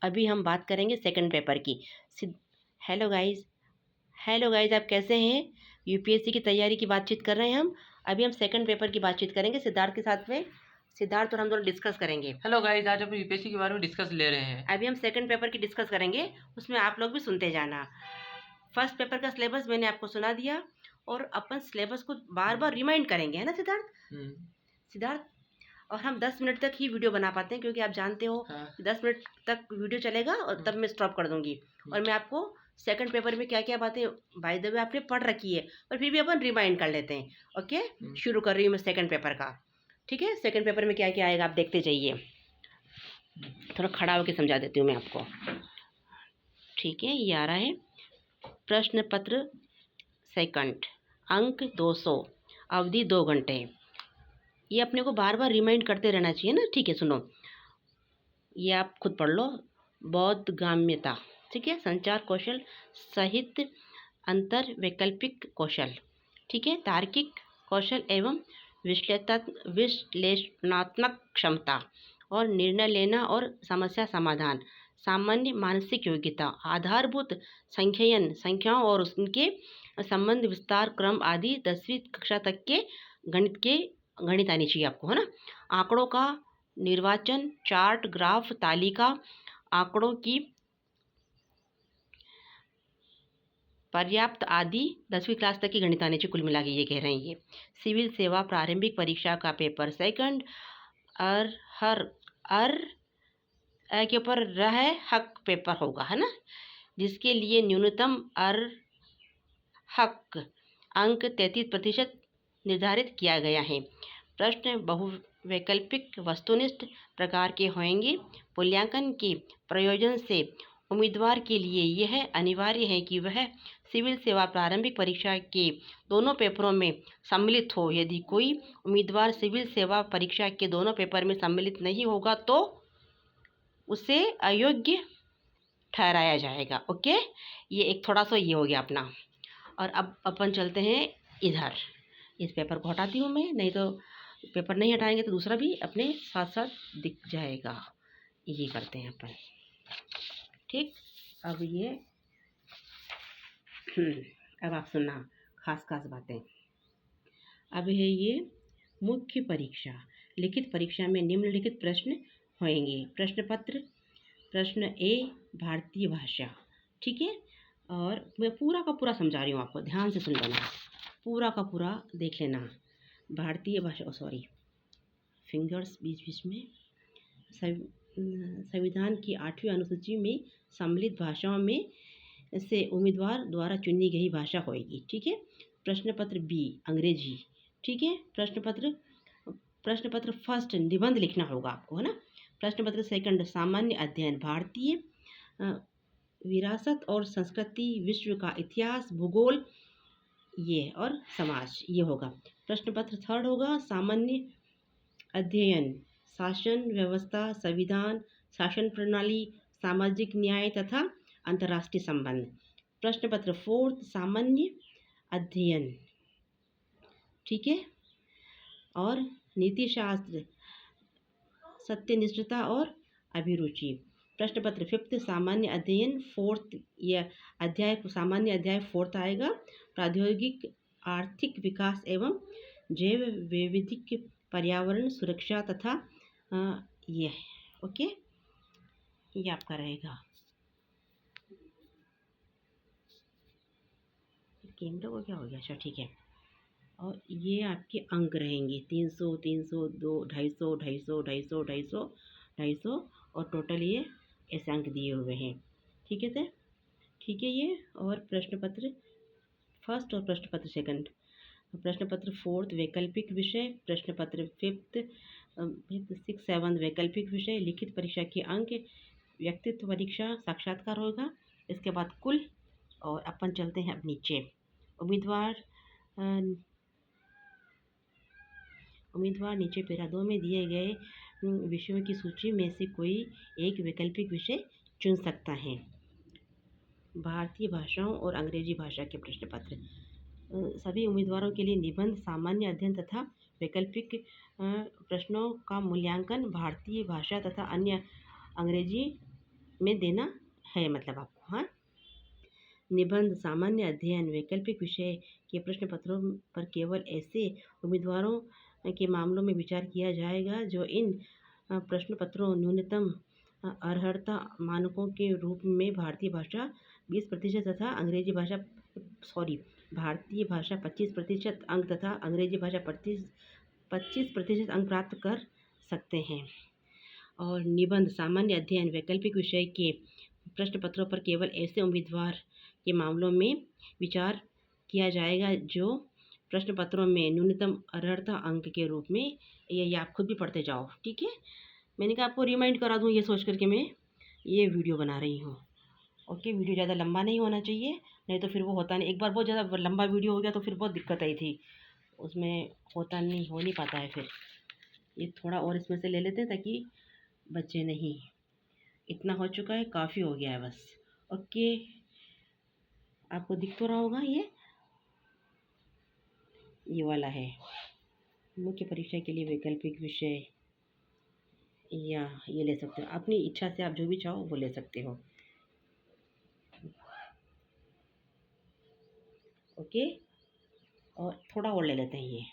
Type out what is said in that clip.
अभी हम बात करेंगे सेकंड पेपर की। हेलो गाइस, आप कैसे हैं? यूपीएससी की तैयारी की बातचीत कर रहे हैं हम। अभी हम सेकंड पेपर की बातचीत करेंगे सिद्धार्थ के साथ में। सिद्धार्थ और हम दोनों डिस्कस करेंगे। हेलो गाइस, आज हम यूपीएससी के बारे में डिस्कस ले रहे हैं। अभी हम सेकंड पेपर की डिस्कस करेंगे, उसमें आप लोग भी सुनते जाना। फर्स्ट पेपर का सिलेबस मैंने आपको सुना दिया और अपन सिलेबस को बार बार रिमाइंड करेंगे, है ना सिद्धार्थ? और हम 10 मिनट तक ही वीडियो बना पाते हैं, क्योंकि आप जानते हो कि 10 मिनट तक वीडियो चलेगा और तब मैं स्टॉप कर दूंगी। और मैं आपको सेकंड पेपर में क्या क्या बातें बाय द वे आपने पढ़ रखी है, पर फिर भी अपन रिमाइंड कर लेते हैं। ओके, शुरू कर रही हूँ मैं सेकंड पेपर का। ठीक है, सेकंड पेपर में क्या क्या आएगा आप देखते जाइए। थोड़ा खड़ा होकर समझा देती हूँ मैं आपको। ठीक है, ये आ रहा है प्रश्न पत्र सेकंड, अंक 200, अवधि 2 घंटे। ये अपने को बार बार रिमाइंड करते रहना चाहिए ना। ठीक है, सुनो, ये आप खुद पढ़ लो। बोधगम्यता, ठीक है, संचार कौशल, साहित्य, अंतर वैकल्पिक कौशल, ठीक है, तार्किक कौशल एवं विश्लेषणात्मक क्षमता और निर्णय लेना और समस्या समाधान, सामान्य मानसिक योग्यता, आधारभूत संख्ययन, संख्याओं और उनके संबंध विस्तार क्रम आदि 10वीं कक्षा तक के गणित आनी चाहिए आपको, है ना। आंकड़ों का निर्वाचन, चार्ट, ग्राफ, तालिका, आंकड़ों की पर्याप्त आदि 10वीं क्लास तक की गणित आने चाहिए। कुल मिला के ये कह रहे हैं। ये सिविल सेवा प्रारंभिक परीक्षा का पेपर सेकंड, अर के ऊपर रह हक पेपर होगा, है ना, जिसके लिए न्यूनतम हक अंक 33% निर्धारित किया गया है। प्रश्न बहुवैकल्पिक वस्तुनिष्ठ प्रकार के होंगे। मूल्यांकन के प्रयोजन से उम्मीदवार के लिए यह अनिवार्य है कि वह सिविल सेवा प्रारंभिक परीक्षा के दोनों पेपरों में सम्मिलित हो। यदि कोई उम्मीदवार सिविल सेवा परीक्षा के दोनों पेपर में सम्मिलित नहीं होगा तो उसे अयोग्य ठहराया जाएगा। ओके, ये एक थोड़ा सा ये हो गया अपना। और अब अपन चलते हैं इधर। इस पेपर को हटाती हूँ मैं, नहीं तो पेपर नहीं हटाएंगे तो दूसरा भी अपने साथ साथ दिख जाएगा। ये करते हैं अपन। ठीक, अब ये अब आप सुनना खास बातें। अब है ये मुख्य परीक्षा। लिखित परीक्षा में निम्नलिखित प्रश्न होंगे। प्रश्न पत्र, प्रश्न ए भारतीय भाषा, ठीक है। और मैं पूरा का पूरा समझा रही हूँ आपको, ध्यान से सुन लेना, पूरा का पूरा देख लेना। भारतीय भाषा, सॉरी फिंगर्स बीच बीच में। संविधान की 8वीं अनुसूची में सम्मिलित भाषाओं में से उम्मीदवार द्वारा चुनी गई भाषा होगी। ठीक है। प्रश्न पत्र बी अंग्रेजी, ठीक है। प्रश्न पत्र फर्स्ट निबंध लिखना होगा आपको, है ना। प्रश्न पत्र सेकंड सामान्य अध्ययन, भारतीय विरासत और संस्कृति, विश्व का इतिहास, भूगोल ये और समाज ये होगा। प्रश्न पत्र थर्ड होगा सामान्य अध्ययन, शासन व्यवस्था, संविधान, शासन प्रणाली, सामाजिक न्याय तथा अंतर्राष्ट्रीय संबंध। प्रश्न पत्र फोर्थ सामान्य अध्ययन, ठीक है, और नीति शास्त्र, सत्यनिष्ठता और अभिरुचि। प्रश्न पत्र फिफ्थ सामान्य अध्ययन फोर्थ, यह अध्याय सामान्य अध्याय फोर्थ आएगा। प्रौद्योगिक आर्थिक विकास एवं जैव वैविधिक पर्यावरण सुरक्षा तथा ये ओके, ये आपका रहेगा। कैमरा को क्या हो गया? अच्छा ठीक है। और ये आपके अंक रहेंगे 300, 300, 250, 250, 250, 250, 250 और टोटल ये ऐसे अंक दिए हुए हैं। ठीक है सर, ठीक है ये। और प्रश्न पत्र फर्स्ट और प्रश्न पत्र सेकंड, प्रश्न पत्र फोर्थ वैकल्पिक विषय, प्रश्न पत्र फिफ्थ, सिक्स सेवन्थ वैकल्पिक विषय, लिखित परीक्षा के अंक, व्यक्तित्व परीक्षा साक्षात्कार होगा। इसके बाद कुल, और अपन चलते हैं अब नीचे। उम्मीदवार नीचे पैरा 2 में दिए गए विषयों की सूची में से कोई एक वैकल्पिक विषय चुन सकता है। भारतीय भाषाओं और अंग्रेजी भाषा के प्रश्न पत्र। सभी उम्मीदवारों के लिए निबंध, सामान्य अध्ययन तथा वैकल्पिक प्रश्नों का मूल्यांकन भारतीय भाषा तथा अन्य अंग्रेजी में देना है मतलब आपको। हाँ, निबंध सामान्य अध्ययन वैकल्पिक विषय के प्रश्न पत्रों पर केवल ऐसे उम्मीदवारों के मामलों में विचार किया जाएगा जो इन प्रश्न पत्रों न्यूनतम अर्हता मानकों के रूप में भारतीय भाषा 20% तथा अंग्रेजी भाषा भारतीय भाषा 25% अंक तथा अंग्रेजी भाषा 25% अंक प्राप्त कर सकते हैं। और निबंध सामान्य अध्ययन वैकल्पिक विषय के प्रश्न पत्रों पर केवल ऐसे उम्मीदवार के मामलों में विचार किया जाएगा जो प्रश्न पत्रों में न्यूनतम अर्हता अंक के रूप में, ये आप खुद भी पढ़ते जाओ, ठीक है। मैंने कहा आपको रिमाइंड करा दूँ ये सोच करके मैं ये वीडियो बना रही हूँ। ओके, वीडियो ज़्यादा लंबा नहीं होना चाहिए, नहीं तो फिर वो होता नहीं। एक बार बहुत ज़्यादा लंबा वीडियो हो गया तो फिर बहुत दिक्कत आई थी, उसमें हो नहीं पाता है। फिर ये थोड़ा और इसमें से ले लेते हैं ताकि बच्चे नहीं, इतना हो चुका है, काफ़ी हो गया है बस। ओके, आपको दिख तो रहा होगा ये वाला है मुख्य परीक्षा के लिए वैकल्पिक विषय, या ये ले सकते हो अपनी इच्छा से, आप जो भी चाहो वो ले सकते हो। ओके, और थोड़ा और ले लेते हैं ये।